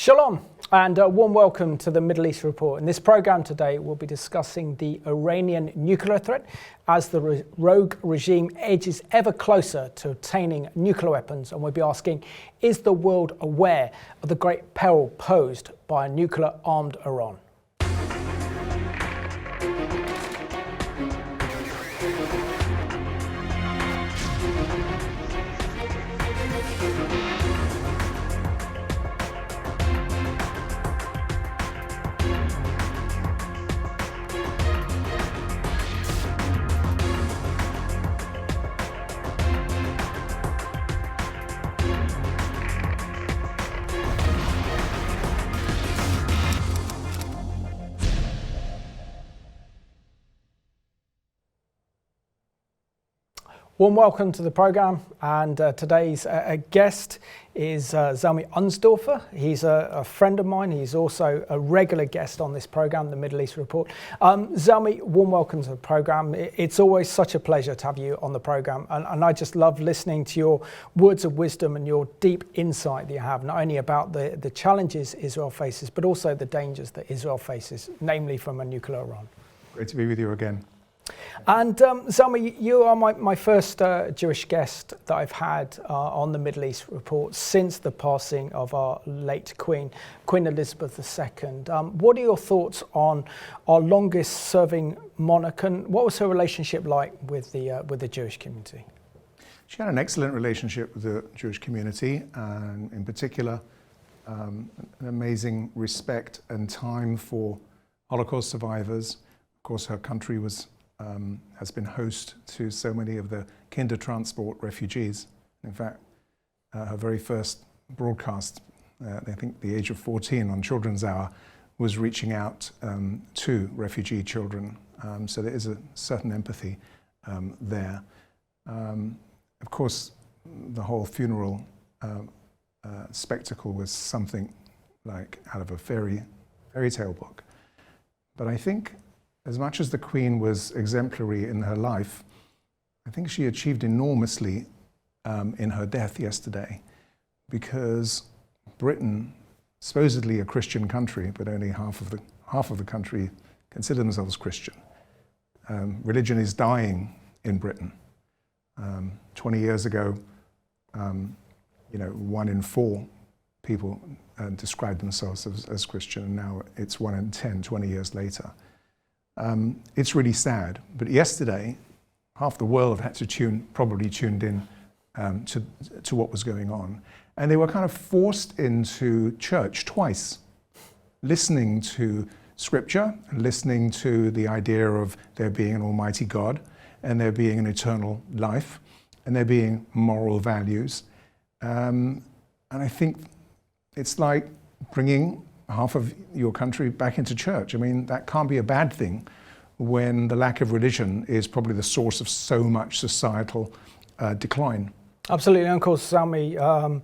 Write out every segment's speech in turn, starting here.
Shalom and a warm welcome to the Middle East Report. In this program today, we'll be discussing the Iranian nuclear threat as the rogue regime edges ever closer to obtaining nuclear weapons. And we'll be asking, is the world aware of the great peril posed by a nuclear-armed Iran? Warm welcome to the program, and today's guest is Zalmi Unsdorfer. He's a friend of mine. He's also a regular guest on this program, the Middle East Report. Zalmi, warm welcome to the program. It's always such a pleasure to have you on the program, and I just love listening to your words of wisdom and your deep insight that you have, not only about the challenges Israel faces, but also the dangers that Israel faces, namely from a nuclear Iran. Great to be with you again. And Zalmi, you are my first Jewish guest that I've had on the Middle East Report since the passing of our late Queen Elizabeth II. What are your thoughts on our longest serving monarch, and what was her relationship like with the Jewish community? She had an excellent relationship with the Jewish community, and in particular an amazing respect and time for Holocaust survivors. Of course, her country has been host to so many of the Kindertransport refugees. In fact, her very first broadcast, I think the age of 14 on Children's Hour, was reaching out to refugee children. So there is a certain empathy there. Of course, the whole funeral spectacle was something like out of a fairy tale book. But I think, as much as the Queen was exemplary in her life, I think she achieved enormously in her death yesterday, because Britain, supposedly a Christian country, but only half of the country consider themselves Christian. Religion is dying in Britain. 20 years ago, 1 in 4 people described themselves as Christian, and now it's 1 in 10, 20 years later. It's really sad, but yesterday half the world had to probably tuned in to what was going on, and they were kind of forced into church twice, listening to scripture, listening to the idea of there being an almighty God, and there being an eternal life, and there being moral values, and I think it's like bringing half of your country back into church. I mean, that can't be a bad thing when the lack of religion is probably the source of so much societal decline. Absolutely, and of course, Zalmi,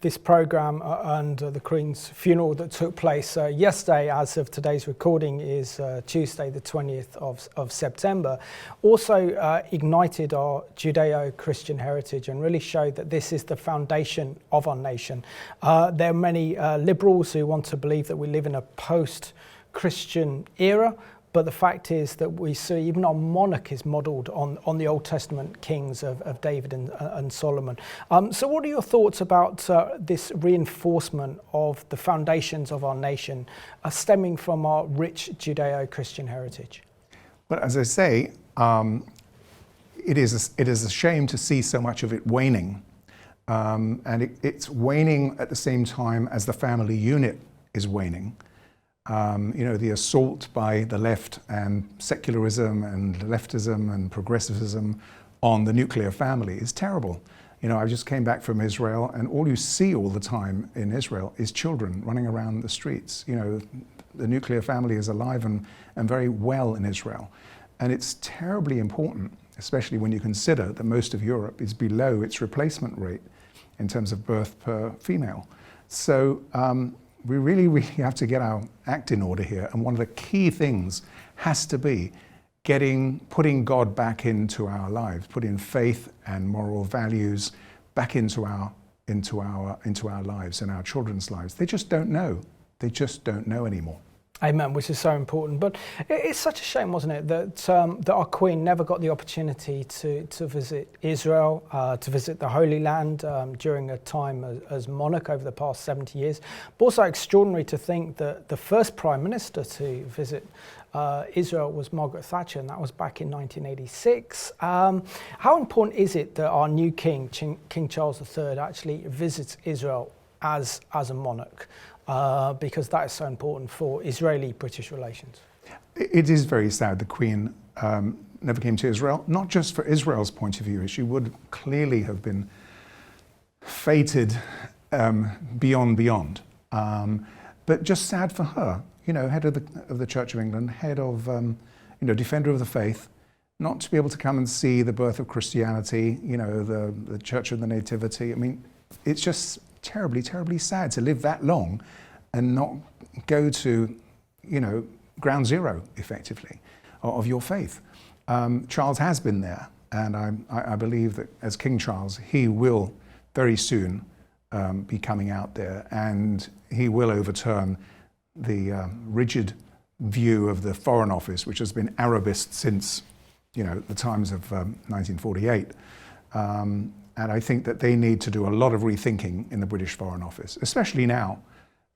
this program and the Queen's funeral that took place yesterday, as of today's recording, is Tuesday, the 20th of September, also ignited our Judeo-Christian heritage and really showed that this is the foundation of our nation. There are many liberals who want to believe that we live in a post-Christian era, but the fact is that we see even our monarch is modelled on the Old Testament kings of David and Solomon. So what are your thoughts about this reinforcement of the foundations of our nation stemming from our rich Judeo-Christian heritage? But as I say, it is a shame to see so much of it waning. And it's waning at the same time as the family unit is waning. The assault by the left and secularism and leftism and progressivism on the nuclear family is terrible. I just came back from Israel, and all you see all the time in Israel is children running around the streets. The nuclear family is alive and very well in Israel. And it's terribly important, especially when you consider that most of Europe is below its replacement rate in terms of birth per female. So we really have to get our act in order here. And one of the key things has to be putting God back into our lives, putting faith and moral values back into our into our lives and our children's lives. They just don't know. They just don't know anymore. Amen, which is so important. But it's such a shame, wasn't it, that our Queen never got the opportunity to visit Israel, to visit the Holy Land during a time as monarch over the past 70 years. But also extraordinary to think that the first Prime Minister to visit Israel was Margaret Thatcher, and that was back in 1986. How important is it that our new king, King Charles III, actually visits Israel as a monarch? Because that is so important for Israeli-British relations. It is very sad the Queen never came to Israel, not just for Israel's point of view. She would clearly have been fated beyond. But just sad for her, head of the Church of England, head of, defender of the faith, not to be able to come and see the birth of Christianity, the Church of the Nativity. I mean, it's just terribly, terribly sad to live that long and not go to, ground zero, effectively, of your faith. Charles has been there, and I believe that as King Charles, he will very soon be coming out there, and he will overturn the rigid view of the Foreign Office, which has been Arabist since, the times of 1948. And I think that they need to do a lot of rethinking in the British Foreign Office, especially now.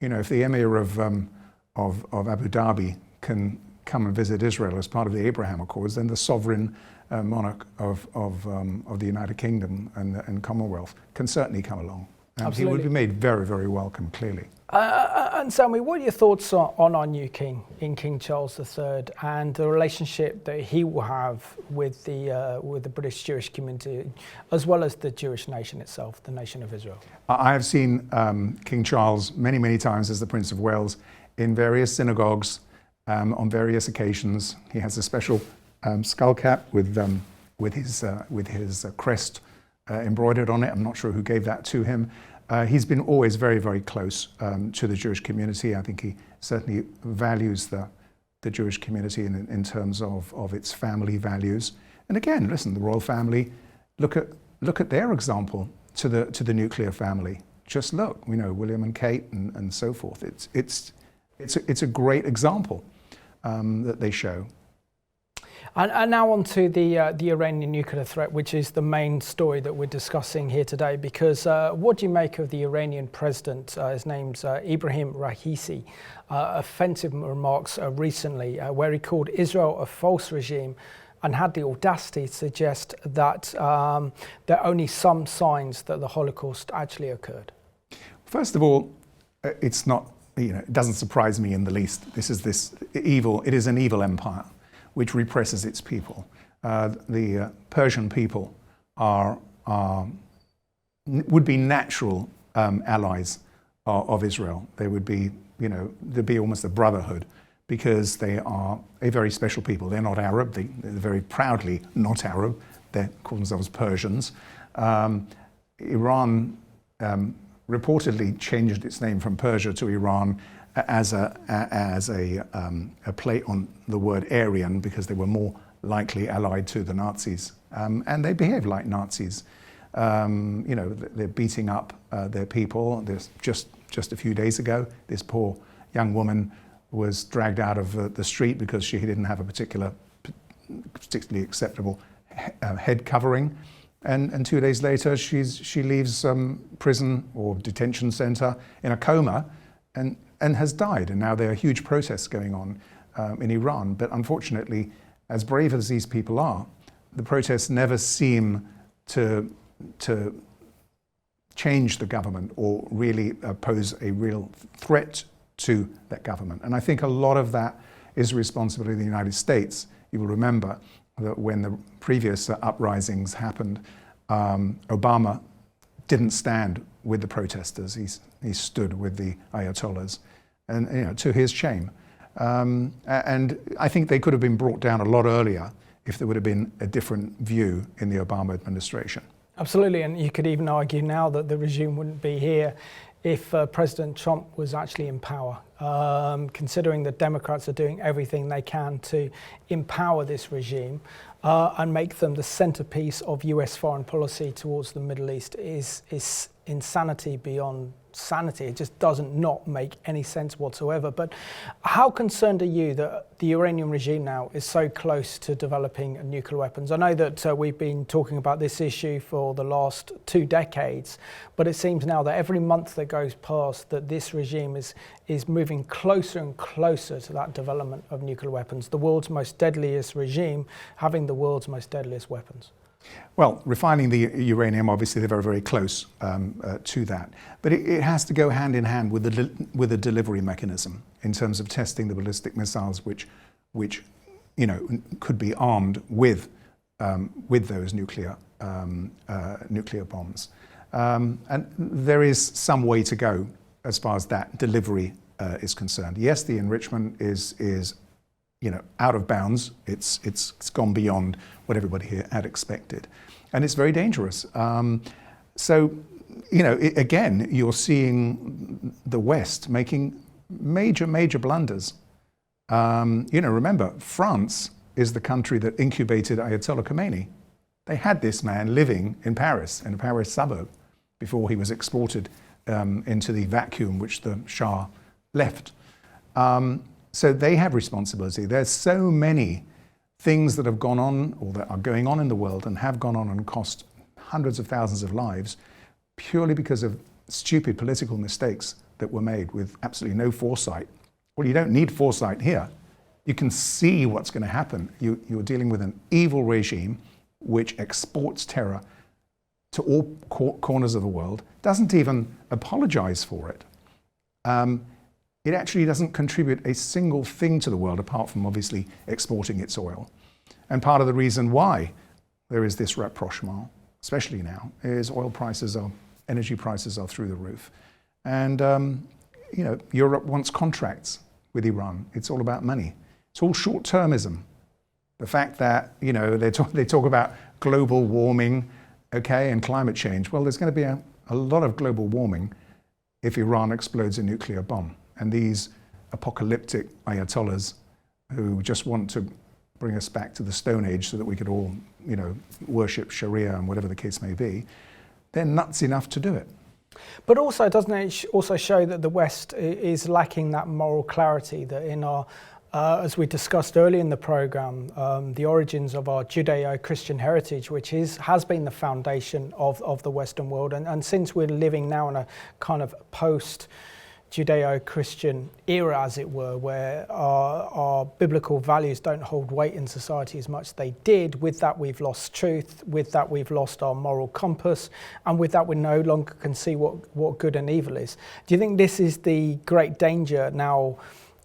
If the Emir of Abu Dhabi can come and visit Israel as part of the Abraham Accords, then the sovereign monarch of the United Kingdom and Commonwealth can certainly come along. And he would be made very, very welcome, clearly. And Zalmi, what are your thoughts on our new king, in King Charles III, and the relationship that he will have with the British Jewish community, as well as the Jewish nation itself, the nation of Israel? I have seen King Charles many, many times as the Prince of Wales in various synagogues on various occasions. He has a special skull cap with his crest embroidered on it. I'm not sure who gave that to him. He's been always very, very close to the Jewish community. I think he certainly values the Jewish community in terms of its family values. And again, listen, the royal family, look at their example to the nuclear family. Just look, William and Kate and so forth. It's a great example that they show. And now on to the Iranian nuclear threat, which is the main story that we're discussing here today, because what do you make of the Iranian president, his name's Ebrahim Raisi, offensive remarks recently where he called Israel a false regime and had the audacity to suggest that there are only some signs that the Holocaust actually occurred? First of all, it's not, it doesn't surprise me in the least. It is an evil empire which represses its people. The Persian people would be natural allies of Israel. They would be, there'd be almost a brotherhood, because they are a very special people. They're not Arab. They're very proudly not Arab. They call themselves Persians. Iran reportedly changed its name from Persia to Iran as a play on the word Aryan, because they were more likely allied to the Nazis, and they behave like Nazis. They're beating up their people. There's just a few days ago, this poor young woman was dragged out of the street because she didn't have a particularly acceptable head covering, and 2 days later she leaves prison or detention center in a coma and has died. And now there are huge protests going on in Iran. But unfortunately, as brave as these people are, the protests never seem to change the government or really pose a real threat to that government. And I think a lot of that is the responsibility of the United States. You will remember that when the previous uprisings happened, Obama didn't stand with the protesters. He stood with the Ayatollahs, and to his shame. And I think they could have been brought down a lot earlier if there would have been a different view in the Obama administration. Absolutely, and you could even argue now that the regime wouldn't be here if President Trump was actually in power, considering the Democrats are doing everything they can to empower this regime. and make them the centerpiece of US foreign policy towards the Middle East is insanity beyond sanity. It just doesn't not make any sense whatsoever. But how concerned are you that the Iranian regime now is so close to developing nuclear weapons? I know that we've been talking about this issue for the last 2 decades, but it seems now that every month that goes past that this regime is moving closer and closer to that development of nuclear weapons, the world's most deadliest regime having the world's most deadliest weapons. Well, refining the uranium, obviously they're very, very close to that. But it has to go hand in hand with the delivery mechanism in terms of testing the ballistic missiles which you know, could be armed with those nuclear bombs. And there is some way to go as far as that delivery is concerned. Yes, the enrichment is you know, out of bounds. It's gone beyond what everybody here had expected, and it's very dangerous. So, you know, again, you're seeing the West making major blunders. You know, remember, France is the country that incubated Ayatollah Khomeini. They had this man living in Paris, in a Paris suburb, before he was exported into the vacuum which the Shah left. So they have responsibility. There's so many things that have gone on or that are going on in the world and have gone on and cost hundreds of thousands of lives purely because of stupid political mistakes that were made with absolutely no foresight. Well, you don't need foresight here. You can see what's going to happen. You're dealing with an evil regime which exports terror to all corners of the world, doesn't even apologize for it. It actually doesn't contribute a single thing to the world apart from obviously exporting its oil. And part of the reason why there is this rapprochement, especially now, is energy prices are through the roof. And you know, Europe wants contracts with Iran. It's all about money. It's all short-termism. The fact that, you know, they talk about global warming, okay, and climate change. Well, there's going to be a lot of global warming if Iran explodes a nuclear bomb. And these apocalyptic ayatollahs who just want to bring us back to the Stone Age so that we could all, you know, worship Sharia and whatever the case may be, they're nuts enough to do it. But also, doesn't it also show that the West is lacking that moral clarity that in our, as we discussed earlier in the program, the origins of our Judeo-Christian heritage, which has been the foundation of the Western world. And since we're living now in a kind of post Judeo-Christian era, as it were, where our biblical values don't hold weight in society as much as they did. With that, we've lost truth. With that, we've lost our moral compass. And with that, we no longer can see what good and evil is. Do you think this is the great danger now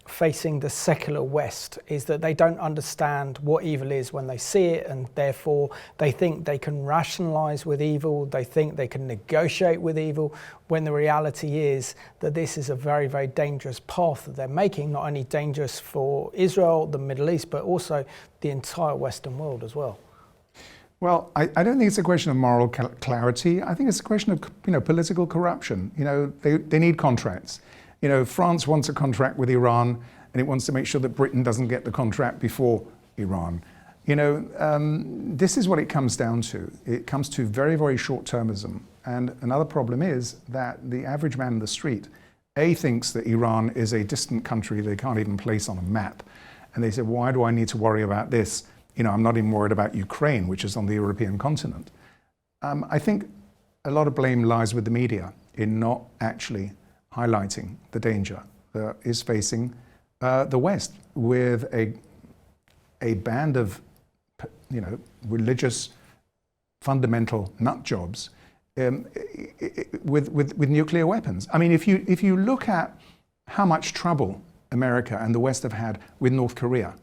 facing the secular West, is that they don't understand what evil is when they see it, and therefore they think they can rationalize with evil, they think they can negotiate with evil, when the reality is that this is a very, very dangerous path that they're making, not only dangerous for Israel, the Middle East, but also the entire Western world as well. Well, I don't think it's a question of moral clarity. I think it's a question of, you know, political corruption. You know, they need contracts. You know, France wants a contract with Iran, and it wants to make sure that Britain doesn't get the contract before Iran. You know, this is what it comes down to. It comes to very, very short-termism. And another problem is that the average man in the street, A, thinks that Iran is a distant country they can't even place on a map. And they say, why do I need to worry about this? You know, I'm not even worried about Ukraine, which is on the European continent. I think a lot of blame lies with the media in not actually highlighting the danger that is facing the West with a band of, you know, religious fundamental nut jobs with nuclear weapons. I mean, if you look at how much trouble America and the West have had with North Korea,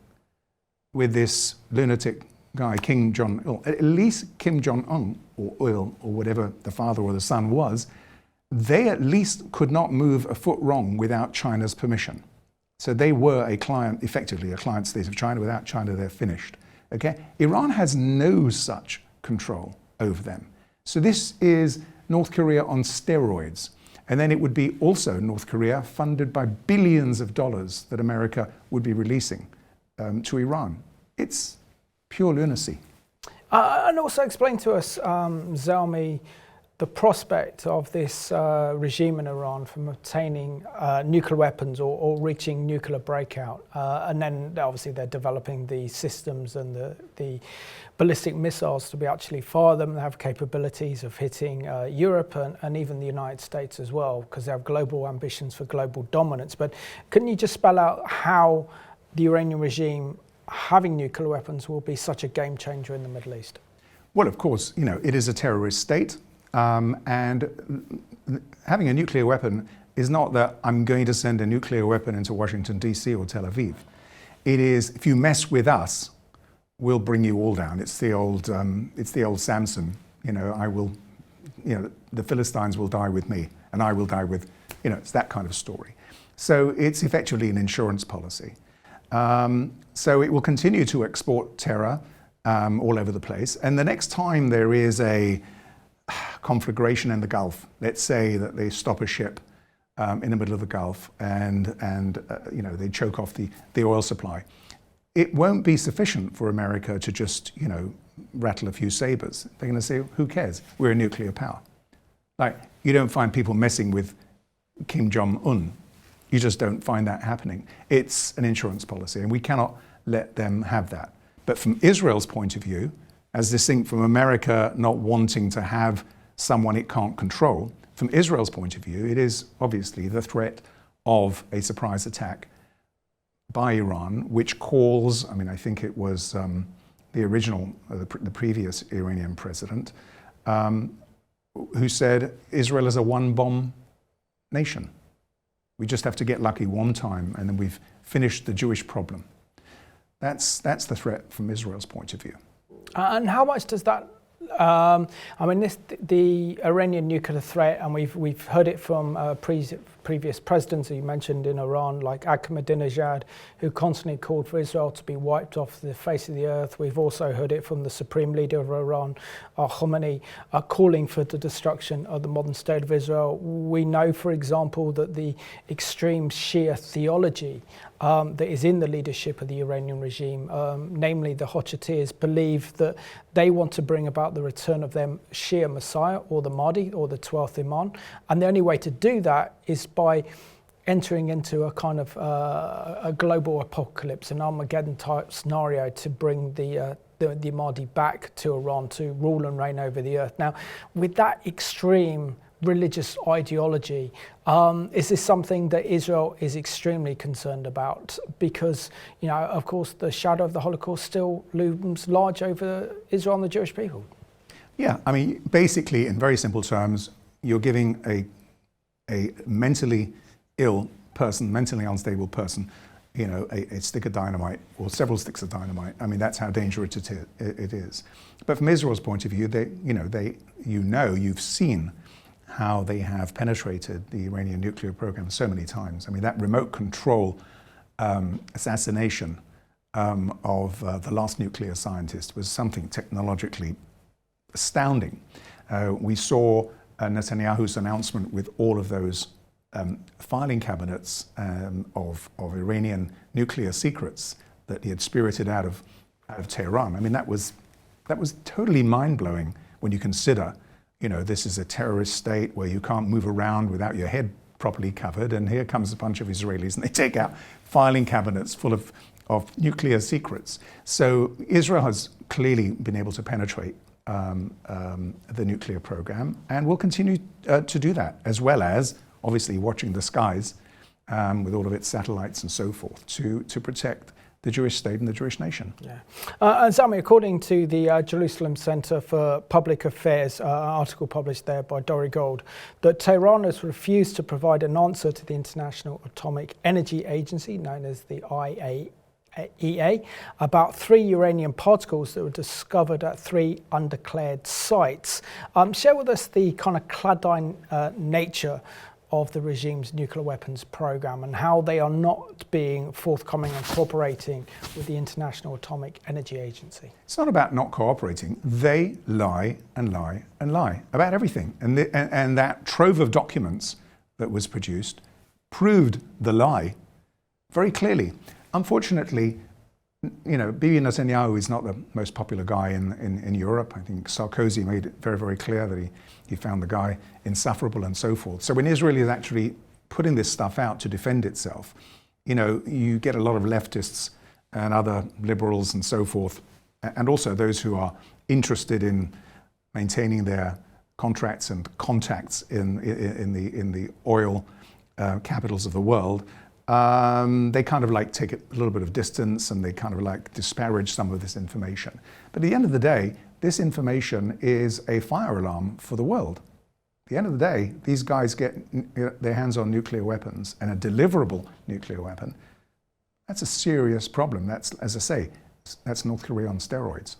with this lunatic guy Kim Jong-il, at least Kim Jong-un or whatever the father or the son was, they at least could not move a foot wrong without China's permission. So they were effectively a client state of China. Without China, they're finished. Okay? Iran has no such control over them. So this is North Korea on steroids. And then it would be also North Korea funded by billions of dollars that America would be releasing to Iran. It's pure lunacy. And also explain to us, Zalmi, the prospect of this regime in Iran from obtaining nuclear weapons or reaching nuclear breakout. And then obviously they're developing the systems and the ballistic missiles to be actually fire them. They have capabilities of hitting Europe and even the United States as well, because they have global ambitions for global dominance. But couldn't you just spell out how the Iranian regime having nuclear weapons will be such a game changer in the Middle East? Well, of course, it is a terrorist state. And having a nuclear weapon is not that I'm going to send a nuclear weapon into Washington, D.C. or Tel Aviv. It is, if you mess with us, we'll bring you all down. It's the old Samson. The Philistines will die with me, and I will die with. It's that kind of story. So it's effectively an insurance policy. So it will continue to export terror all over the place. And the next time there is a conflagration in the Gulf, let's say that they stop a ship in the middle of the Gulf and they choke off the oil supply, it won't be sufficient for America to just rattle a few sabers. They're going to say, who cares? We're a nuclear power. Like, you don't find people messing with Kim Jong-un. You just don't find that happening. It's an insurance policy, and we cannot let them have that. But from Israel's point of view, as distinct from America not wanting to have someone it can't control, from Israel's point of view, it is obviously the threat of a surprise attack by Iran, which calls, I think it was the previous Iranian president, who said Israel is a one-bomb nation. We just have to get lucky one time, and then we've finished the Jewish problem. That's the threat from Israel's point of view. And how much does that? The Iranian nuclear threat, and we've heard it from previous presidents that you mentioned in Iran, like Ahmadinejad, who constantly called for Israel to be wiped off the face of the earth. We've also heard it from the supreme leader of Iran, Khomeini, calling for the destruction of the modern state of Israel. We know, for example, that the extreme Shia theology that is in the leadership of the Iranian regime, namely the Hochatirs, believe that they want to bring about the return of their Shia Messiah, or the Mahdi, or the 12th Imam. And the only way to do that is by entering into a kind of a global apocalypse, an Armageddon type scenario, to bring the Mahdi back to Iran to rule and reign over the earth. Now, with that extreme religious ideology, is this something that Israel is extremely concerned about? Because, of course, the shadow of the Holocaust still looms large over Israel and the Jewish people. Yeah, basically, in very simple terms, you're giving a mentally ill person, mentally unstable person, a stick of dynamite or several sticks of dynamite. That's how dangerous it is. But from Israel's point of view, you've seen how they have penetrated the Iranian nuclear program so many times. That remote control assassination of the last nuclear scientist was something technologically astounding. We saw Netanyahu's announcement with all of those filing cabinets of Iranian nuclear secrets that he had spirited out of Tehran. That was totally mind-blowing when you consider, this is a terrorist state where you can't move around without your head properly covered, and here comes a bunch of Israelis and they take out filing cabinets full of nuclear secrets. So Israel has clearly been able to penetrate the nuclear program, and will continue to do that, as well as obviously watching the skies with all of its satellites and so forth to protect the Jewish state and the Jewish nation. Yeah. And Zalmi, according to the Jerusalem Center for Public Affairs, an article published there by Dori Gold, that Tehran has refused to provide an answer to the International Atomic Energy Agency, known as the IAEA, about 3 uranium particles that were discovered at 3 undeclared sites. Share with us the kind of clandestine nature of the regime's nuclear weapons program, and how they are not being forthcoming and cooperating with the International Atomic Energy Agency. It's not about not cooperating. They lie and lie and lie about everything. And that trove of documents that was produced proved the lie very clearly. Unfortunately, you know, Bibi Netanyahu is not the most popular guy in Europe. I think Sarkozy made it very, very clear that he found the guy insufferable and so forth. So when Israel is actually putting this stuff out to defend itself, you know, you get a lot of leftists and other liberals and so forth, and also those who are interested in maintaining their contracts and contacts in the oil capitals of the world. They kind of like take a little bit of distance, and they kind of like disparage some of this information. But at the end of the day, this information is a fire alarm for the world. At the end of the day, these guys get their hands on nuclear weapons, and a deliverable nuclear weapon. That's a serious problem. That's, as I say, that's North Korea on steroids.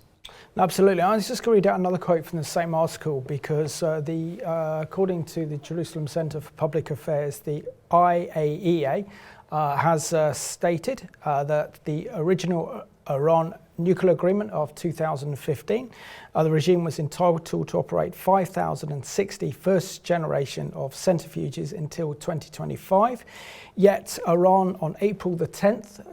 Absolutely. I was just going to read out another quote from the same article, because according to the Jerusalem Center for Public Affairs, the IAEA has stated that the original Iran nuclear agreement of 2015, the regime was entitled to operate 5,060 first generation of centrifuges until 2025. Yet Iran on April the 10th,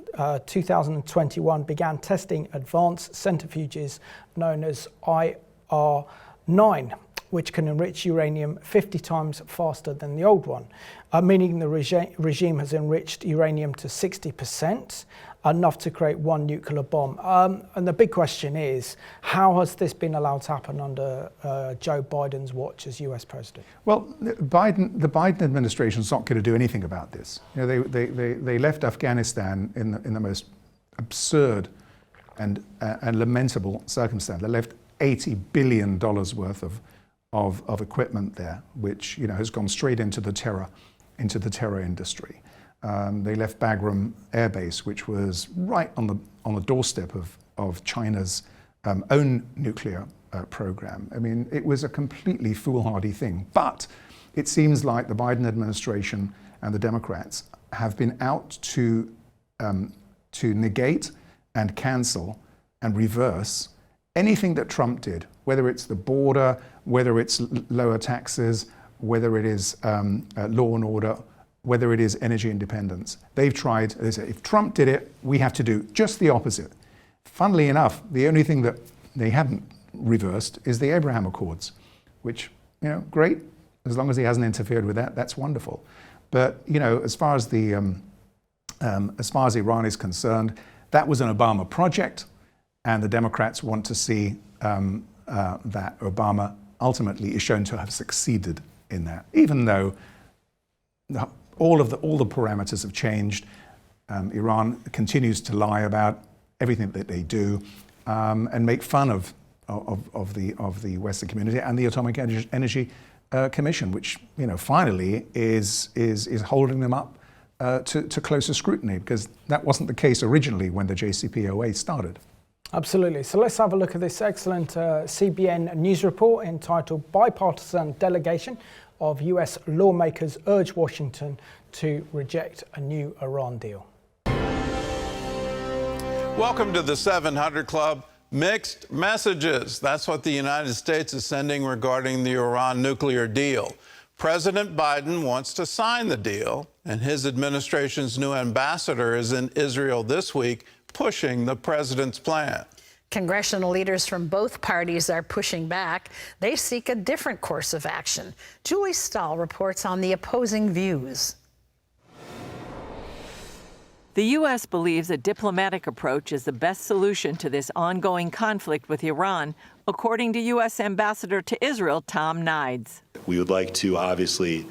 2021 began testing advanced centrifuges known as IR9, which can enrich uranium 50 times faster than the old one, meaning the regime has enriched uranium to 60%, enough to create one nuclear bomb. And the big question is, how has this been allowed to happen under Joe Biden's watch as US president? Well, the Biden administration is not going to do anything about this. You know, they left Afghanistan in the most absurd and lamentable circumstance. They left $80 billion worth of equipment there, which, you know, has gone straight into the terror industry. They left Bagram Air Base, which was right on the doorstep of China's own nuclear program. I mean, it was a completely foolhardy thing. But it seems like the Biden administration and the Democrats have been out to negate and cancel and reverse anything that Trump did, whether it's the border, whether it's lower taxes, whether it is law and order, whether it is energy independence. They've tried, they say, if Trump did it, we have to do just the opposite. Funnily enough, the only thing that they haven't reversed is the Abraham Accords, which, you know, great, as long as he hasn't interfered with that, that's wonderful. But, you know, as far as Iran is concerned, that was an Obama project, and the Democrats want to see that Obama ultimately is shown to have succeeded in that, even though all the parameters have changed. Iran continues to lie about everything that they do and make fun of the Western community and the Atomic Energy Commission, which, you know, finally is holding them up to closer scrutiny, because that wasn't the case originally when the JCPOA started. Absolutely. So let's have a look at this excellent CBN news report entitled "Bipartisan Delegation of US Lawmakers Urge Washington to Reject a New Iran Deal." Welcome to the 700 Club. Mixed messages. That's what the United States is sending regarding the Iran nuclear deal. President Biden wants to sign the deal, and his administration's new ambassador is in Israel this week, pushing the president's plan. Congressional leaders from both parties are pushing back. They seek a different course of action. Julie Stahl reports on the opposing views. The U.S. believes a diplomatic approach is the best solution to this ongoing conflict with Iran, according to U.S. Ambassador to Israel, Tom Nides. We would like to obviously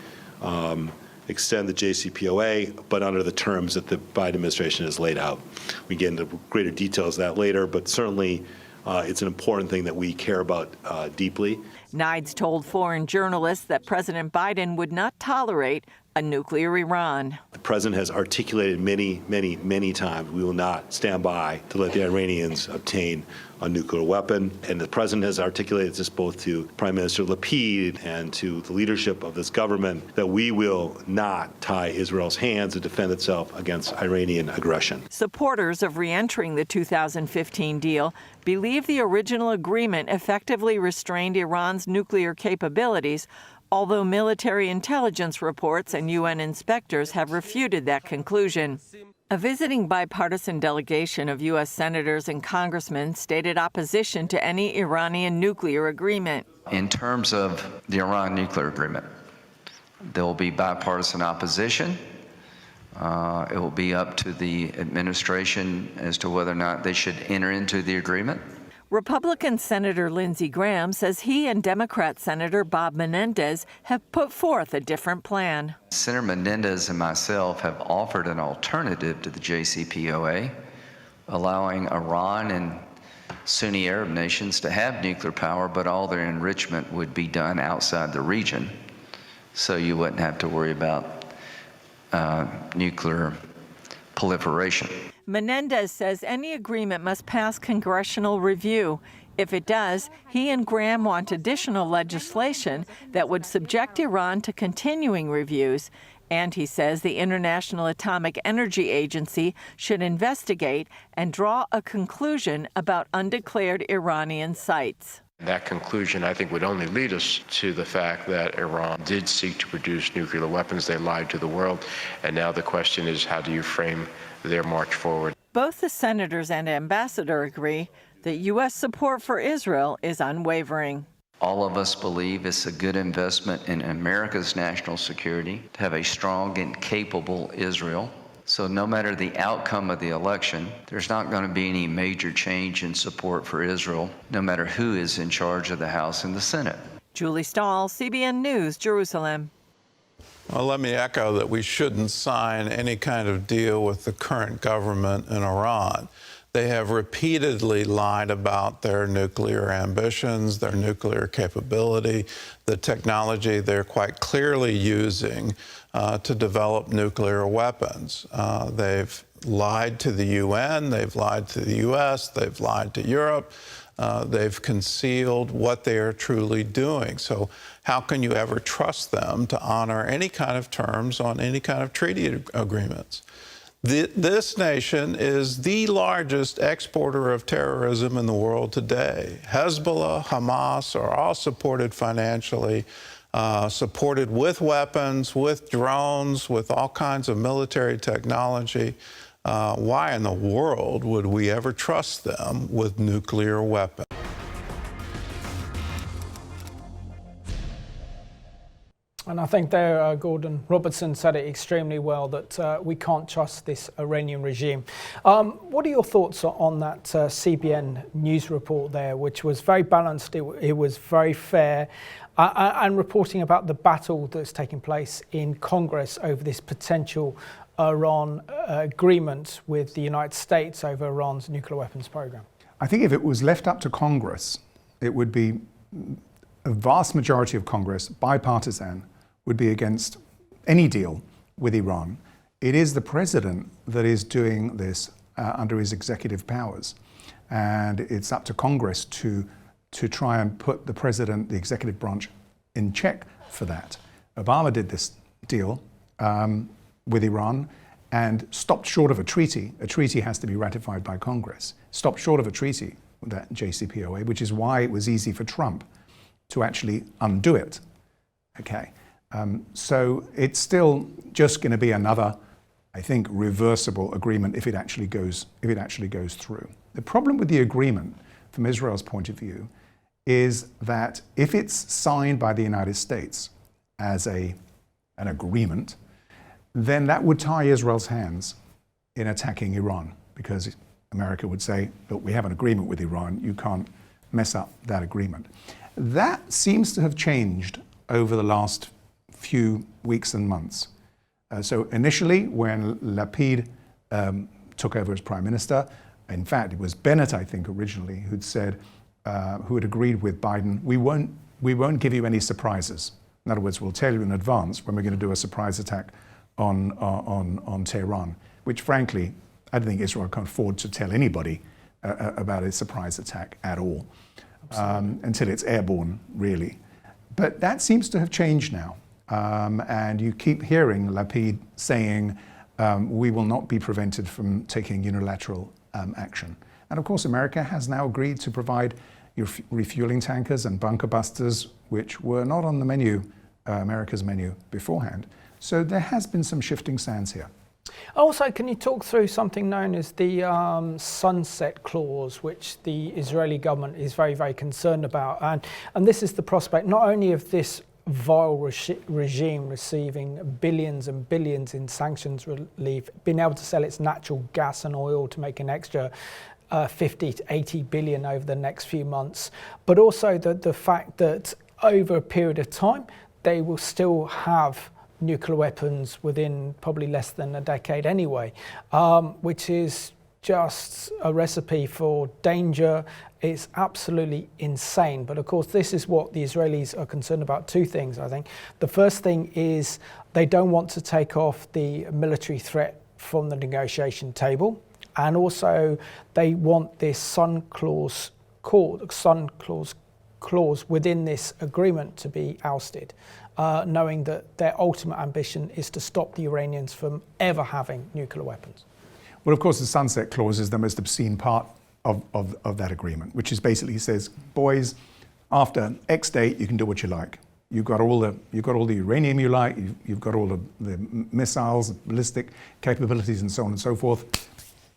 extend the JCPOA, but under the terms that the Biden administration has laid out. We get into greater details of that later, but certainly it's an important thing that we care about deeply. Nides told foreign journalists that President Biden would not tolerate a nuclear Iran. The president has articulated many times we will not stand by to let the Iranians obtain a nuclear weapon. And the president has articulated this both to Prime Minister Lapid and to the leadership of this government, that we will not tie Israel's hands to defend itself against Iranian aggression. Supporters of re-entering the 2015 deal believe the original agreement effectively restrained Iran's nuclear capabilities, although military intelligence reports and UN inspectors have refuted that conclusion. A visiting bipartisan delegation of U.S. senators and congressmen stated opposition to any Iranian nuclear agreement. In terms of the Iran nuclear agreement, there will be bipartisan opposition. It will be up to the administration as to whether or not they should enter into the agreement. Republican Senator Lindsey Graham says he and Democrat Senator Bob Menendez have put forth a different plan. Senator Menendez and myself have offered an alternative to the JCPOA, allowing Iran and Sunni Arab nations to have nuclear power, but all their enrichment would be done outside the region, so you wouldn't have to worry about nuclear proliferation. Menendez says any agreement must pass congressional review. If it does, he and Graham want additional legislation that would subject Iran to continuing reviews. And he says the International Atomic Energy Agency should investigate and draw a conclusion about undeclared Iranian sites. That conclusion, I think, would only lead us to the fact that Iran did seek to produce nuclear weapons. They lied to the world. And now the question is, how do you frame their march forward? Both the senators and ambassador agree that U.S. support for Israel is unwavering. All of us believe it's a good investment in America's national security to have a strong and capable Israel. So no matter the outcome of the election, there's not going to be any major change in support for Israel, no matter who is in charge of the House and the Senate. Julie Stahl, CBN News, Jerusalem. Well, let me echo that we shouldn't sign any kind of deal with the current government in Iran. They have repeatedly lied about their nuclear ambitions, their nuclear capability, the technology they're quite clearly using to develop nuclear weapons. They've lied to the UN, they've lied to the US, they've lied to Europe. They've concealed what they are truly doing. So how can you ever trust them to honor any kind of terms on any kind of treaty agreements? This nation is the largest exporter of terrorism in the world today. Hezbollah, Hamas are all supported financially, supported with weapons, with drones, with all kinds of military technology. Why in the world would we ever trust them with nuclear weapons? And I think there, Gordon Robertson said it extremely well, that we can't trust this Iranian regime. What are your thoughts on that CBN News report there, which was very balanced, it was very fair, and reporting about the battle that's taking place in Congress over this potential Iran agreement with the United States over Iran's nuclear weapons program? I think if it was left up to Congress, it would be a vast majority of Congress, bipartisan, would be against any deal with Iran. It is the president that is doing this under his executive powers. And it's up to Congress to try and put the president, the executive branch, in check for that. Obama did this deal with Iran and stopped short of a treaty. A treaty has to be ratified by Congress. Stopped short of a treaty, that JCPOA, which is why it was easy for Trump to actually undo it. Okay, so it's still just going to be another, I think, reversible agreement if it actually goes through. The problem with the agreement, from Israel's point of view, is that if it's signed by the United States as an agreement, then that would tie Israel's hands in attacking Iran, because America would say, look, we have an agreement with Iran, you can't mess up that agreement. That seems to have changed over the last few weeks and months. So initially, when Lapid took over as prime minister, in fact, it was Bennett, I think, originally, who'd said, who had agreed with Biden, we won't give you any surprises. In other words, we'll tell you in advance when we're going to do a surprise attack on Tehran, which frankly, I don't think Israel can afford to tell anybody about a surprise attack at all, until it's airborne, really. But that seems to have changed now. And you keep hearing Lapid saying, we will not be prevented from taking unilateral action. And of course, America has now agreed to provide refueling tankers and bunker busters, which were not on the menu, America's menu beforehand. So there has been some shifting sands here. Also, can you talk through something known as the sunset clause, which the Israeli government is very, very concerned about? And this is the prospect not only of this vile regime receiving billions and billions in sanctions relief, being able to sell its natural gas and oil to make an extra 50 to 80 billion over the next few months, but also the fact that over a period of time, they will still have nuclear weapons within probably less than a decade anyway, which is just a recipe for danger. It's absolutely insane. But of course, this is what the Israelis are concerned about. Two things, I think. The first thing is they don't want to take off the military threat from the negotiation table. And also they want this sun clause within this agreement to be ousted, knowing that their ultimate ambition is to stop the Iranians from ever having nuclear weapons. Well, of course, the sunset clause is the most obscene part of that agreement, which is basically says, boys, after X date, you can do what you like. You've got all the uranium you like. You've got all the missiles, ballistic capabilities, and so on and so forth.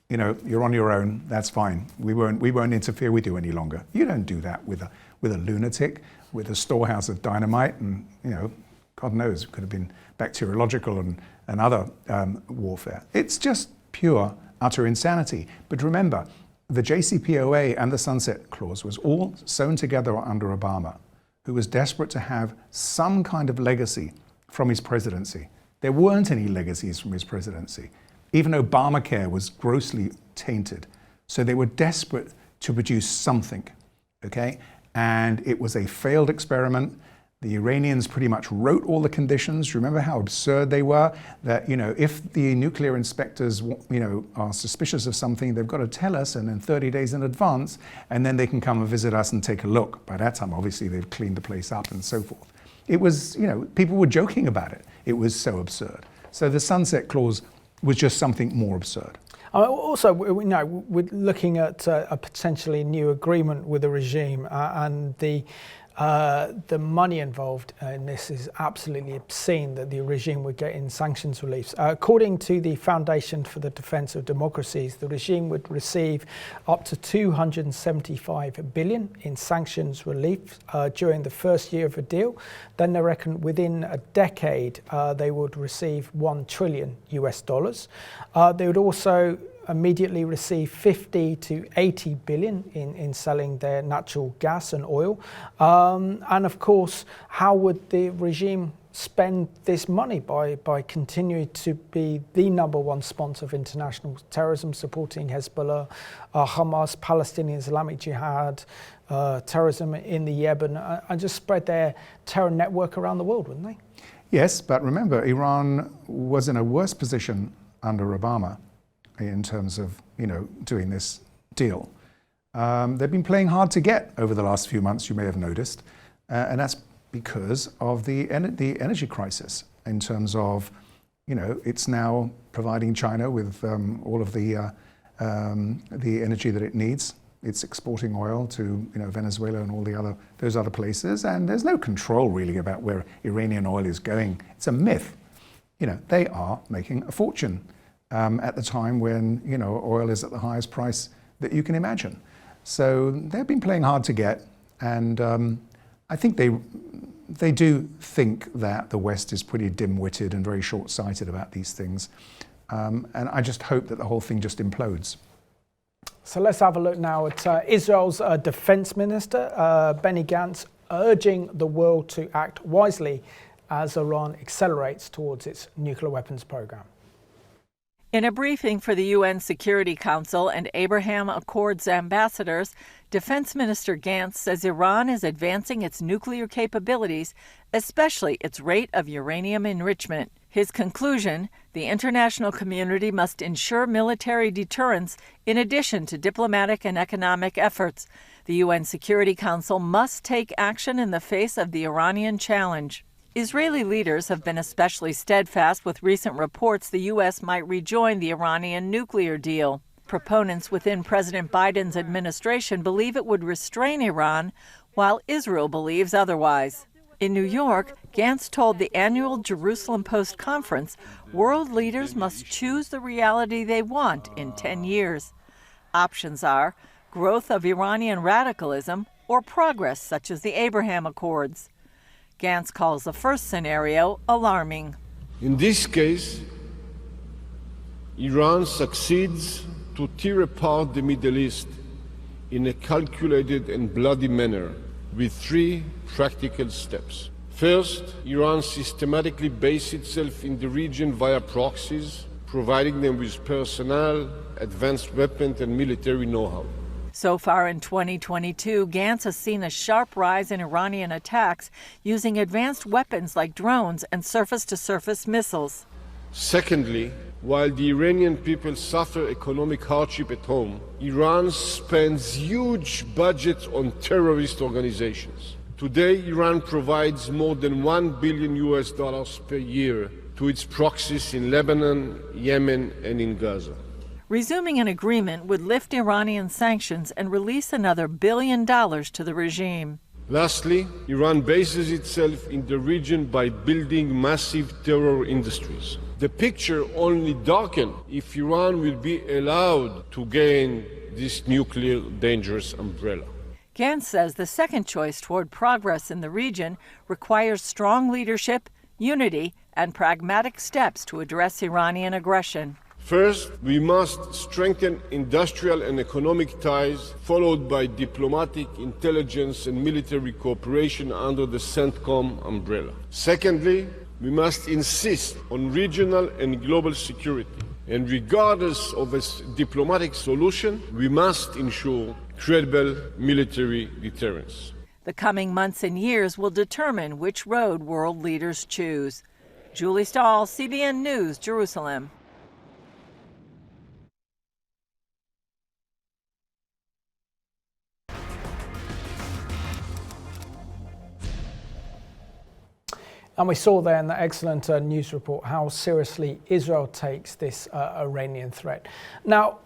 You know, you're on your own. That's fine. We won't interfere with you any longer. You don't do that with a lunatic, with a storehouse of dynamite, and God knows, it could have been bacteriological and other warfare. It's just pure, utter insanity. But remember, the JCPOA and the Sunset Clause was all sewn together under Obama, who was desperate to have some kind of legacy from his presidency. There weren't any legacies from his presidency. Even Obamacare was grossly tainted. So they were desperate to produce something, okay? And it was a failed experiment. The Iranians pretty much wrote all the conditions. Remember how absurd they were? That, if the nuclear inspectors, are suspicious of something, they've got to tell us, and then 30 days in advance, and then they can come and visit us and take a look. By that time, obviously, they've cleaned the place up and so forth. It was, people were joking about it. It was so absurd. So the Sunset Clause was just something more absurd. Also, we're looking at a potentially new agreement with the regime, and the money involved in this is absolutely obscene that the regime would get in sanctions reliefs. According to the Foundation for the Defense of Democracies, the regime would receive up to 275 billion in sanctions relief during the first year of a deal. Then they reckon within a decade they would receive $1 trillion. They would also immediately receive 50 to 80 billion in selling their natural gas and oil. And of course, how would the regime spend this money? By continuing to be the #1 sponsor of international terrorism, supporting Hezbollah, Hamas, Palestinian Islamic Jihad, terrorism in the Yemen, and just spread their terror network around the world, wouldn't they? Yes, but remember, Iran was in a worse position under Obama in terms of, doing this deal. They've been playing hard to get over the last few months, you may have noticed, and that's because of the energy crisis in terms of, it's now providing China with all of the energy that it needs. It's exporting oil to, Venezuela and all those other places, and there's no control really about where Iranian oil is going. It's a myth. They are making a fortune at the time when, oil is at the highest price that you can imagine. So they've been playing hard to get, and I think they do think that the West is pretty dim-witted and very short-sighted about these things. And I just hope that the whole thing just implodes. So let's have a look now at Israel's Defense Minister, Benny Gantz, urging the world to act wisely as Iran accelerates towards its nuclear weapons program. In a briefing for the UN Security Council and Abraham Accords ambassadors, Defense Minister Gantz says Iran is advancing its nuclear capabilities, especially its rate of uranium enrichment. His conclusion, the international community must ensure military deterrence in addition to diplomatic and economic efforts. The UN Security Council must take action in the face of the Iranian challenge. Israeli leaders have been especially steadfast with recent reports the U.S. might rejoin the Iranian nuclear deal. Proponents within President Biden's administration believe it would restrain Iran, while Israel believes otherwise. In New York, Gantz told the annual Jerusalem Post conference world leaders must choose the reality they want in 10 years. Options are growth of Iranian radicalism or progress such as the Abraham Accords. Gantz calls the first scenario alarming. In this case, Iran succeeds to tear apart the Middle East in a calculated and bloody manner with 3 practical steps. First, Iran systematically bases itself in the region via proxies, providing them with personnel, advanced weapons, and military know-how. So far in 2022, Gantz has seen a sharp rise in Iranian attacks using advanced weapons like drones and surface-to-surface missiles. Secondly, while the Iranian people suffer economic hardship at home, Iran spends huge budgets on terrorist organizations. Today, Iran provides more than $1 billion per year to its proxies in Lebanon, Yemen, and in Gaza. Resuming an agreement would lift Iranian sanctions and release another $1 billion to the regime. Lastly, Iran bases itself in the region by building massive terror industries. The picture only darkens if Iran will be allowed to gain this nuclear dangerous umbrella. Gantz says the second choice toward progress in the region requires strong leadership, unity, and pragmatic steps to address Iranian aggression. First, we must strengthen industrial and economic ties, followed by diplomatic, intelligence, and military cooperation under the CENTCOM umbrella. Secondly, we must insist on regional and global security. And regardless of a diplomatic solution, we must ensure credible military deterrence. The coming months and years will determine which road world leaders choose. Julie Stahl, CBN News, Jerusalem. And we saw there in the excellent news report how seriously Israel takes this Iranian threat. Now,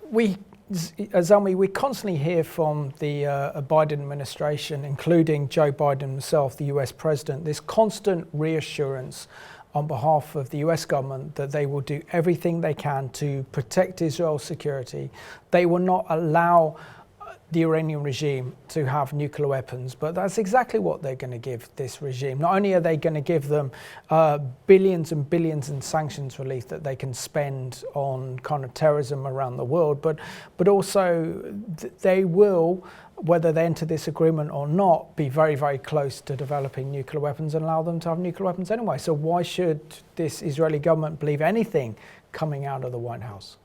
Zalmi, we constantly hear from the Biden administration, including Joe Biden himself, the US president, this constant reassurance on behalf of the US government that they will do everything they can to protect Israel's security. They will not allow the Iranian regime to have nuclear weapons, but that's exactly what they're going to give this regime. Not only are they going to give them billions and billions in sanctions relief that they can spend on kind of terrorism around the world, but also they will, whether they enter this agreement or not, be very, very close to developing nuclear weapons and allow them to have nuclear weapons anyway. So why should this Israeli government believe anything coming out of the White House?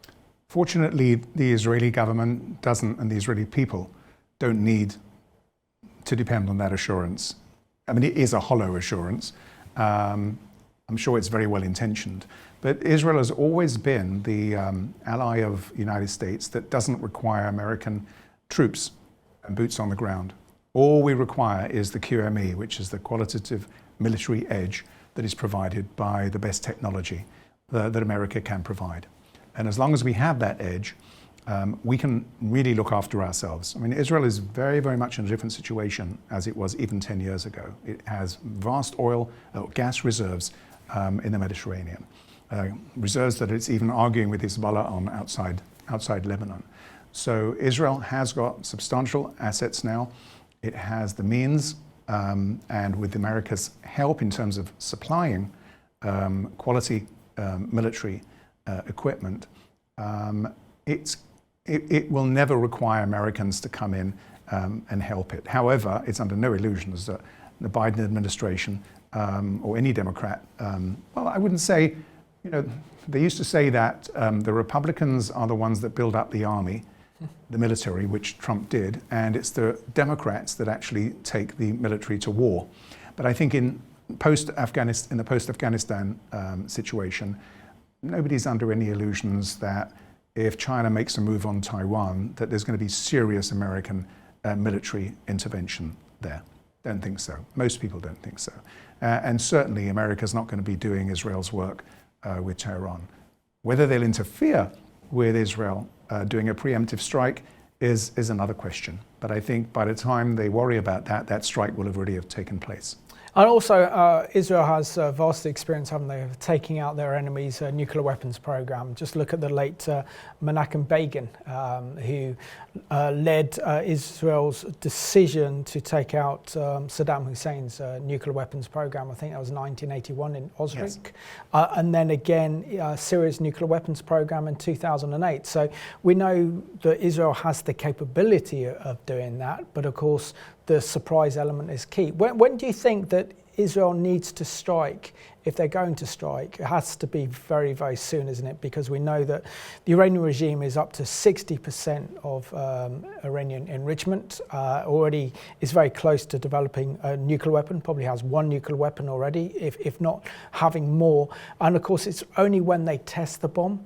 Fortunately, the Israeli government doesn't, and the Israeli people don't need to depend on that assurance. I mean, it is a hollow assurance. I'm sure it's very well intentioned. But Israel has always been the ally of the United States that doesn't require American troops and boots on the ground. All we require is the QME, which is the qualitative military edge that is provided by the best technology that America can provide. And as long as we have that edge, we can really look after ourselves. I mean, Israel is very, very much in a different situation as it was even 10 years ago. It has vast oil, gas reserves in the Mediterranean. Reserves that it's even arguing with Hezbollah on outside Lebanon. So Israel has got substantial assets now. It has the means, and with America's help in terms of supplying quality military equipment, it will never require Americans to come in and help it. However, it's under no illusions that the Biden administration or any Democrat, well, I wouldn't say, they used to say that the Republicans are the ones that build up the army, the military, which Trump did, and it's the Democrats that actually take the military to war. But I think in the post-Afghanistan situation, nobody's under any illusions that if China makes a move on Taiwan, that there's going to be serious American military intervention there. Don't think so. Most people don't think so. And certainly America's not going to be doing Israel's work with Tehran. Whether they'll interfere with Israel doing a preemptive strike is another question. But I think by the time they worry about that, that strike will have already have taken place. And also, Israel has vast experience, haven't they, of taking out their enemies' nuclear weapons program. Just look at the late Menachem Begin, who led Israel's decision to take out Saddam Hussein's nuclear weapons program. I think that was 1981 in Osric. Yes. And then again, Syria's nuclear weapons program in 2008. So we know that Israel has the capability of doing that, but of course, the surprise element is key. When do you think that Israel needs to strike, if they're going to strike? It has to be very, very soon, isn't it? Because we know that the Iranian regime is up to 60% of Iranian enrichment, already is very close to developing a nuclear weapon, probably has one nuclear weapon already, if not having more. And of course, it's only when they test the bomb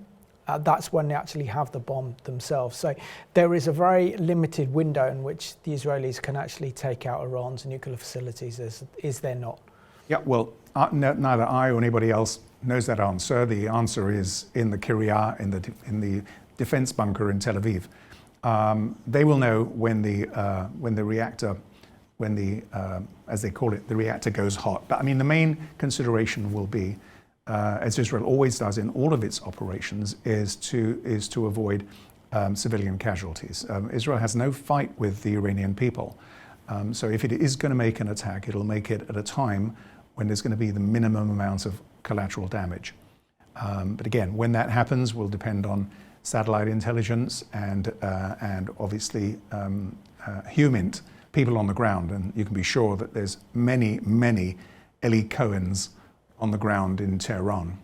that's when they actually have the bomb themselves. So there is a very limited window in which the Israelis can actually take out Iran's nuclear facilities, is there not? Yeah, well, neither I or anybody else knows that answer. The answer is in the Kiryat, in the defense bunker in Tel Aviv. They will know when the reactor, as they call it, the reactor goes hot. But I mean, the main consideration will be, as Israel always does in all of its operations, is to avoid civilian casualties. Israel has no fight with the Iranian people. So if it is going to make an attack, it'll make it at a time when there's going to be the minimum amount of collateral damage. But again, when that happens will depend on satellite intelligence and obviously human people on the ground. And you can be sure that there's many, many Eli Cohens on the ground in Tehran,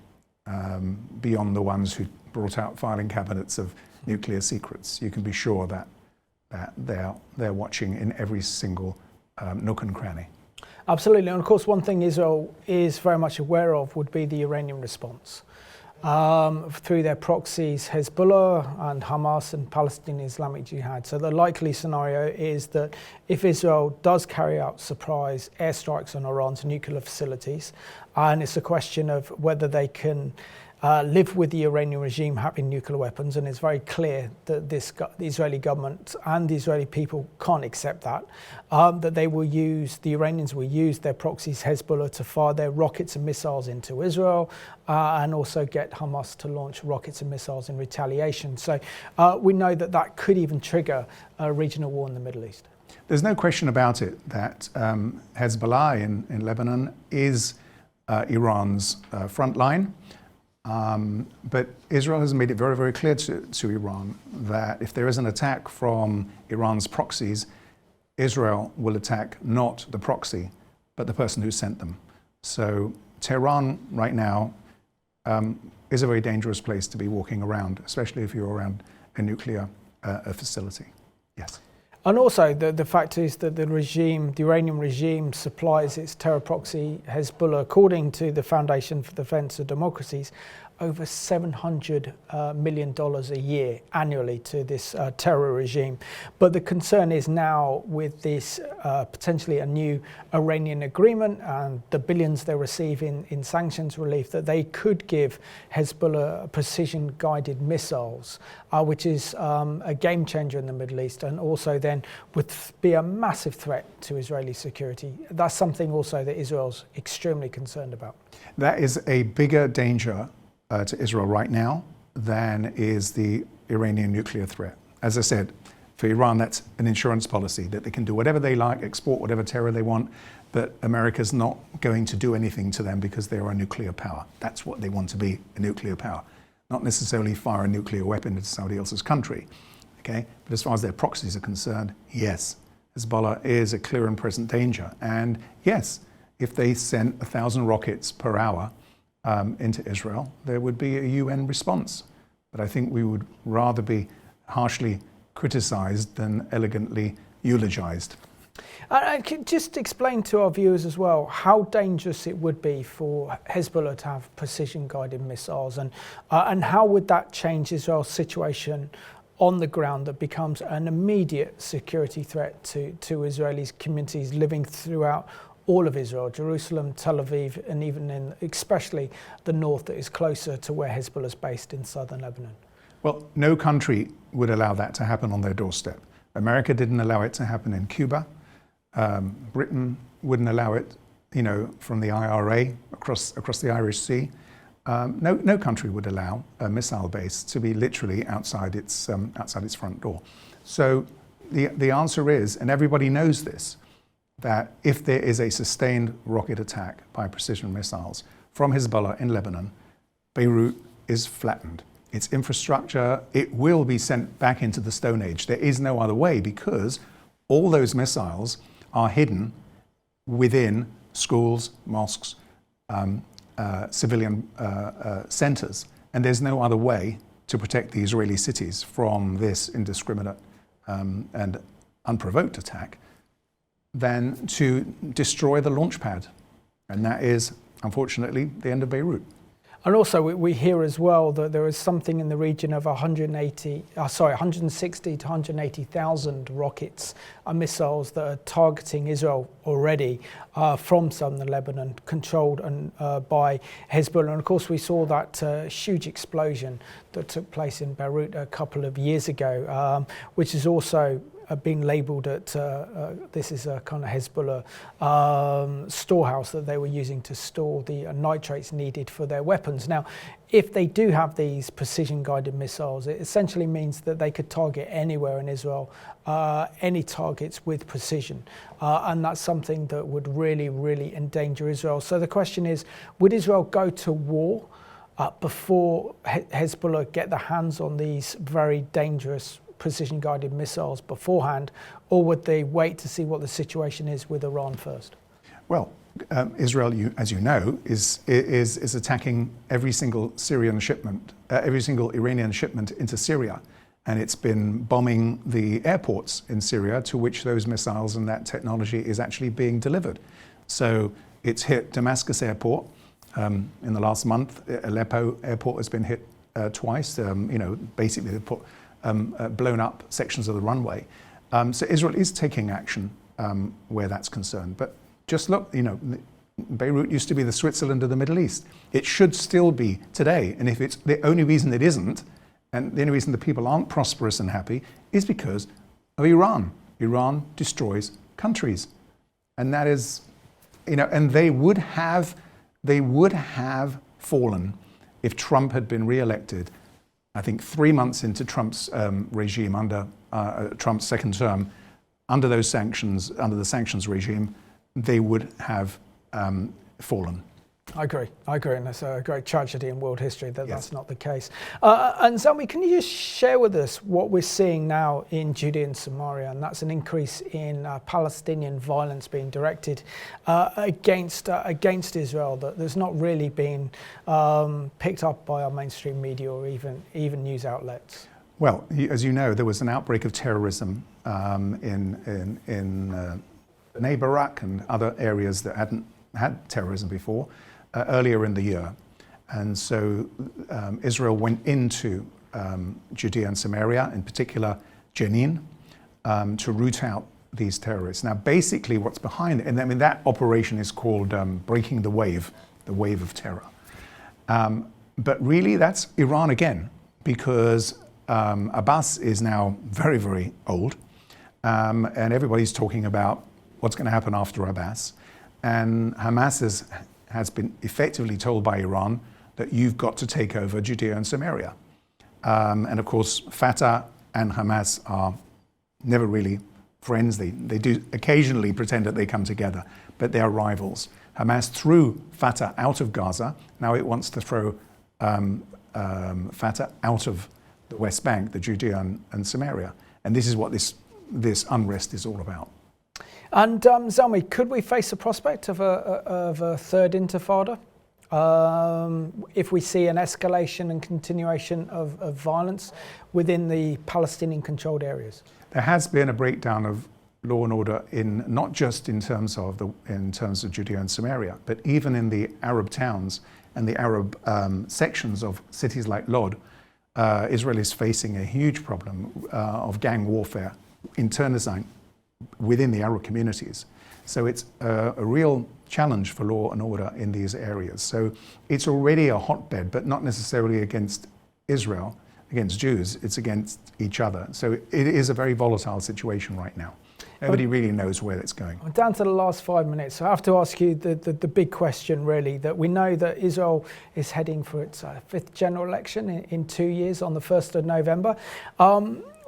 beyond the ones who brought out filing cabinets of nuclear secrets. You can be sure that they're watching in every single nook and cranny. Absolutely, and of course one thing Israel is very much aware of would be the Iranian response. Through their proxies, Hezbollah and Hamas and Palestinian Islamic Jihad. So the likely scenario is that if Israel does carry out surprise airstrikes on Iran's nuclear facilities, and it's a question of whether they can live with the Iranian regime having nuclear weapons, and it's very clear that the Israeli government and the Israeli people can't accept that, that the Iranians will use their proxies, Hezbollah, to fire their rockets and missiles into Israel, and also get Hamas to launch rockets and missiles in retaliation. So we know that could even trigger a regional war in the Middle East. There's no question about it that Hezbollah in Lebanon is Iran's front line. But Israel has made it very, very clear to Iran that if there is an attack from Iran's proxies, Israel will attack not the proxy, but the person who sent them. So Tehran right now is a very dangerous place to be walking around, especially if you're around a nuclear facility. Yes. And also the fact is that the Iranian regime supplies its terror proxy Hezbollah, according to the Foundation for the Defense of Democracies, over $700 million a year annually to this terror regime. But the concern is now with this potentially a new Iranian agreement and the billions they receive in sanctions relief, that they could give Hezbollah precision-guided missiles, which is a game changer in the Middle East, and also then would be a massive threat to Israeli security. That's something also that Israel's extremely concerned about. That is a bigger danger to Israel right now than is the Iranian nuclear threat. As I said, for Iran, that's an insurance policy, that they can do whatever they like, export whatever terror they want, but America's not going to do anything to them because they're a nuclear power. That's what they want to be, a nuclear power. Not necessarily fire a nuclear weapon into somebody else's country, okay? But as far as their proxies are concerned, yes, Hezbollah is a clear and present danger. And yes, if they sent 1,000 rockets per hour into Israel, there would be a UN response. But I think we would rather be harshly criticized than elegantly eulogized. Just explain to our viewers as well how dangerous it would be for Hezbollah to have precision-guided missiles, and how would that change Israel's situation on the ground that becomes an immediate security threat to Israeli communities living throughout all of Israel, Jerusalem, Tel Aviv, and even especially the north that is closer to where Hezbollah is based in southern Lebanon? Well, no country would allow that to happen on their doorstep. America didn't allow it to happen in Cuba. Britain wouldn't allow it from the IRA across the Irish Sea, no country would allow a missile base to be literally outside its front door. So the answer is, and everybody knows this, that if there is a sustained rocket attack by precision missiles from Hezbollah in Lebanon, Beirut is flattened. Its infrastructure, it will be sent back into the Stone Age. There is no other way, because all those missiles are hidden within schools, mosques, civilian centers. And there's no other way to protect the Israeli cities from this indiscriminate and unprovoked attack than to destroy the launch pad. And that is, unfortunately, the end of Beirut. And also we hear as well that there is something in the region of 160 to 180,000 rockets and missiles that are targeting Israel already from southern Lebanon, controlled by Hezbollah. And of course we saw that huge explosion that took place in Beirut a couple of years ago, which is also been labelled at this is a kind of Hezbollah storehouse that they were using to store the nitrates needed for their weapons. Now, if they do have these precision-guided missiles, it essentially means that they could target anywhere in Israel, any targets with precision, and that's something that would really, really endanger Israel. So the question is, would Israel go to war before Hezbollah get their hands on these very dangerous precision-guided missiles beforehand, or would they wait to see what the situation is with Iran first? Well, Israel, as you know, is attacking every single Syrian shipment, every single Iranian shipment into Syria, and it's been bombing the airports in Syria to which those missiles and that technology is actually being delivered. So it's hit Damascus airport in the last month. Aleppo airport has been hit twice. Basically they put blown up sections of the runway. So Israel is taking action where that's concerned. But just look, Beirut used to be the Switzerland of the Middle East. It should still be today. And if it's the only reason it isn't, and the only reason the people aren't prosperous and happy, is because of Iran. Iran destroys countries. And that is, and they would have fallen if Trump had been re-elected. I think 3 months into Trump's regime, under Trump's second term, under the sanctions regime, they would have fallen. I agree, and it's a great tragedy in world history that that's not the case. And Zalmi, can you just share with us what we're seeing now in Judea and Samaria, and that's an increase in Palestinian violence being directed against Israel that there's not really been picked up by our mainstream media or even news outlets? Well, as you know, there was an outbreak of terrorism in Bnei Barak and other areas that hadn't had terrorism before earlier in the year. And so Israel went into Judea and Samaria, in particular Jenin, to root out these terrorists. Now, basically what's behind it, and I mean, that operation is called breaking the wave of terror. But really that's Iran again, because Abbas is now very, very old, and everybody's talking about what's going to happen after Abbas. And Hamas has been effectively told by Iran that you've got to take over Judea and Samaria. And of course, Fatah and Hamas are never really friends. They do occasionally pretend that they come together, but they are rivals. Hamas threw Fatah out of Gaza. Now it wants to throw Fatah out of the West Bank, the Judea and Samaria. And this is what this unrest is all about. And Zalmi, could we face a prospect of a third intifada if we see an escalation and continuation of violence within the Palestinian-controlled areas? There has been a breakdown of law and order not just in terms of Judea and Samaria, but even in the Arab towns and the Arab sections of cities like Lod. Israel is facing a huge problem of gang warfare, internalizing within the Arab communities. So it's a real challenge for law and order in these areas. So it's already a hotbed, but not necessarily against Israel, against Jews, it's against each other. So it is a very volatile situation right now. Nobody really knows where it's going. I'm down to the last 5 minutes, so I have to ask you the big question, really, that we know that Israel is heading for its fifth general election in 2 years on the 1st of November.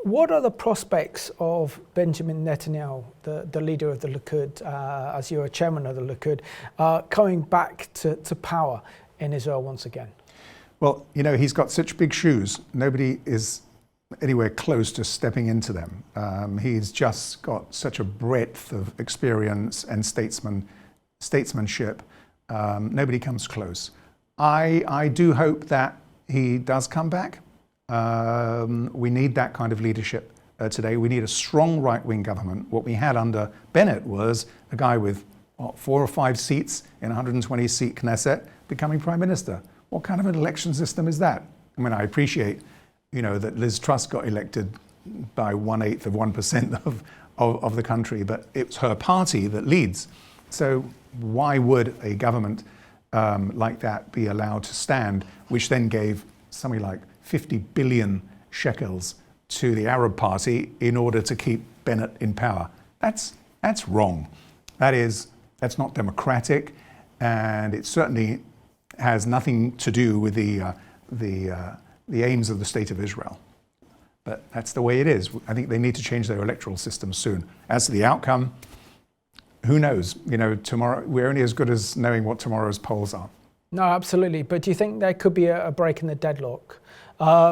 What are the prospects of Benjamin Netanyahu, the leader of the Likud, as you're a chairman of the Likud, coming back to power in Israel once again? Well, you know, he's got such big shoes. Nobody is anywhere close to stepping into them. He's just got such a breadth of experience and statesmanship. Nobody comes close. I do hope that he does come back. We need that kind of leadership today. We need a strong right-wing government. What we had under Bennett was a guy with 4 or 5 seats in a 120-seat Knesset becoming prime minister. What kind of an election system is that? I mean, I appreciate, you know, that Liz Truss got elected by 1/8 of 1% of the country, but it's her party that leads. So why would a government like that be allowed to stand, which then gave something like 50 billion shekels to the Arab Party in order to keep Bennett in power? That's wrong. That's not democratic, and it certainly has nothing to do with the aims of the State of Israel. But that's the way it is. I think they need to change their electoral system soon. As to the outcome, who knows? You know, tomorrow, we're only as good as knowing what tomorrow's polls are. No, absolutely. But do you think there could be a break in the deadlock?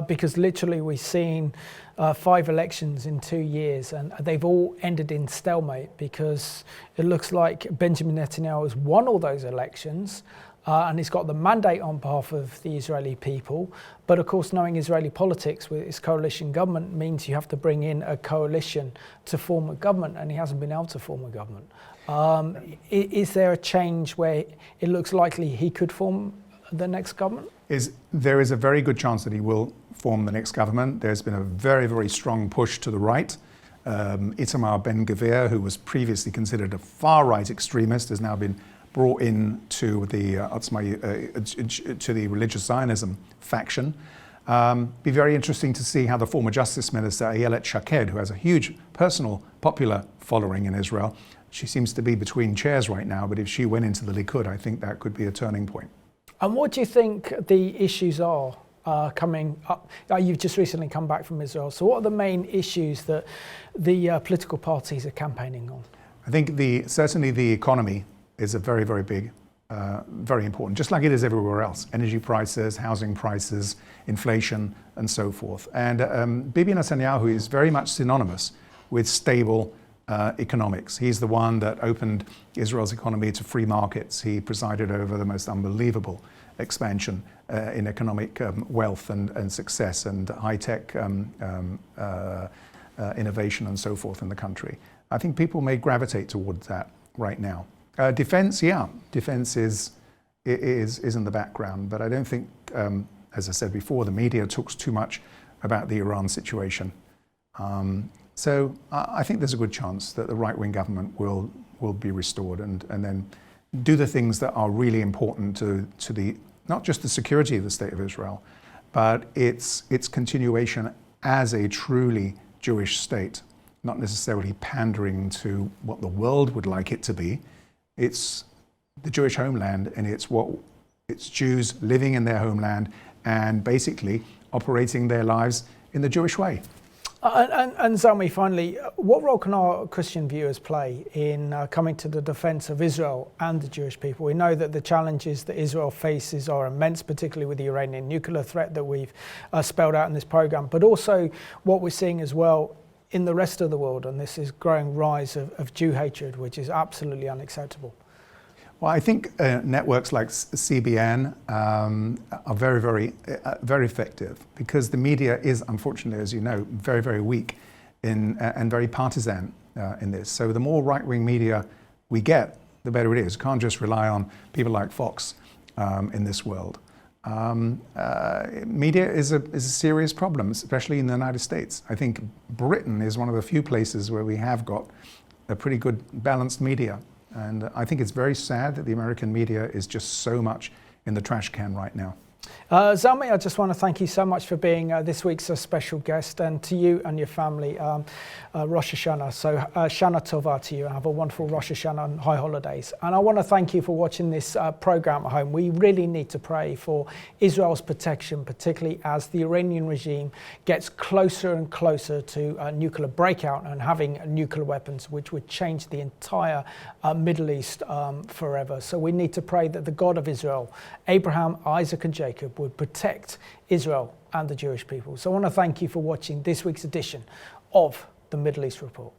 Because literally we've seen 5 elections in 2 years, and they've all ended in stalemate, because it looks like Benjamin Netanyahu has won all those elections, and he's got the mandate on behalf of the Israeli people. But of course, knowing Israeli politics with its coalition government means you have to bring in a coalition to form a government, and he hasn't been able to form a government. Is there a change where it looks likely he could form the next government? There is a very good chance that he will form the next government. There's been a very, very strong push to the right. Itamar Ben-Gvir, who was previously considered a far-right extremist, has now been brought in to the religious Zionism faction. Be very interesting to see how the former Justice Minister Ayelet Shaked, who has a huge personal popular following in Israel, she seems to be between chairs right now, but if she went into the Likud, I think that could be a turning point. And what do you think the issues are coming up? You've just recently come back from Israel, so what are the main issues that the political parties are campaigning on? I think certainly the economy is a very, very big, very important, just like it is everywhere else. Energy prices, housing prices, inflation, and so forth. And Bibi Netanyahu is very much synonymous with stable economics. He's the one that opened Israel's economy to free markets. He presided over the most unbelievable expansion in economic wealth and success and high-tech innovation and so forth in the country. I think people may gravitate towards that right now. Defense is in the background, but I don't think, as I said before, the media talks too much about the Iran situation. So I think there's a good chance that the right-wing government will be restored and then do the things that are really important to the not just the security of the State of Israel, but its continuation as a truly Jewish state, not necessarily pandering to what the world would like it to be. It's the Jewish homeland, and it's Jews living in their homeland and basically operating their lives in the Jewish way. And Zalmi, finally, what role can our Christian viewers play in coming to the defense of Israel and the Jewish people? We know that the challenges that Israel faces are immense, particularly with the Iranian nuclear threat that we've spelled out in this program, but also what we're seeing as well in the rest of the world, and this is growing rise of Jew hatred, which is absolutely unacceptable. Well, I think networks like CBN are very, very, very effective, because the media is, unfortunately, as you know, very, very weak and very partisan in this. So the more right-wing media we get, the better it is. You can't just rely on people like Fox in this world. Media is a serious problem, especially in the United States. I think Britain is one of the few places where we have got a pretty good balanced media. And I think it's very sad that the American media is just so much in the trash can right now. Zalmi, I just want to thank you so much for being this week's special guest, and to you and your family, Rosh Hashanah. So Shana Tova to you, and have a wonderful Rosh Hashanah and high holidays. And I want to thank you for watching this program at home. We really need to pray for Israel's protection, particularly as the Iranian regime gets closer and closer to a nuclear breakout and having nuclear weapons, which would change the entire Middle East forever. So we need to pray that the God of Israel, Abraham, Isaac and Jacob, would protect Israel and the Jewish people. So I want to thank you for watching this week's edition of the Middle East Report.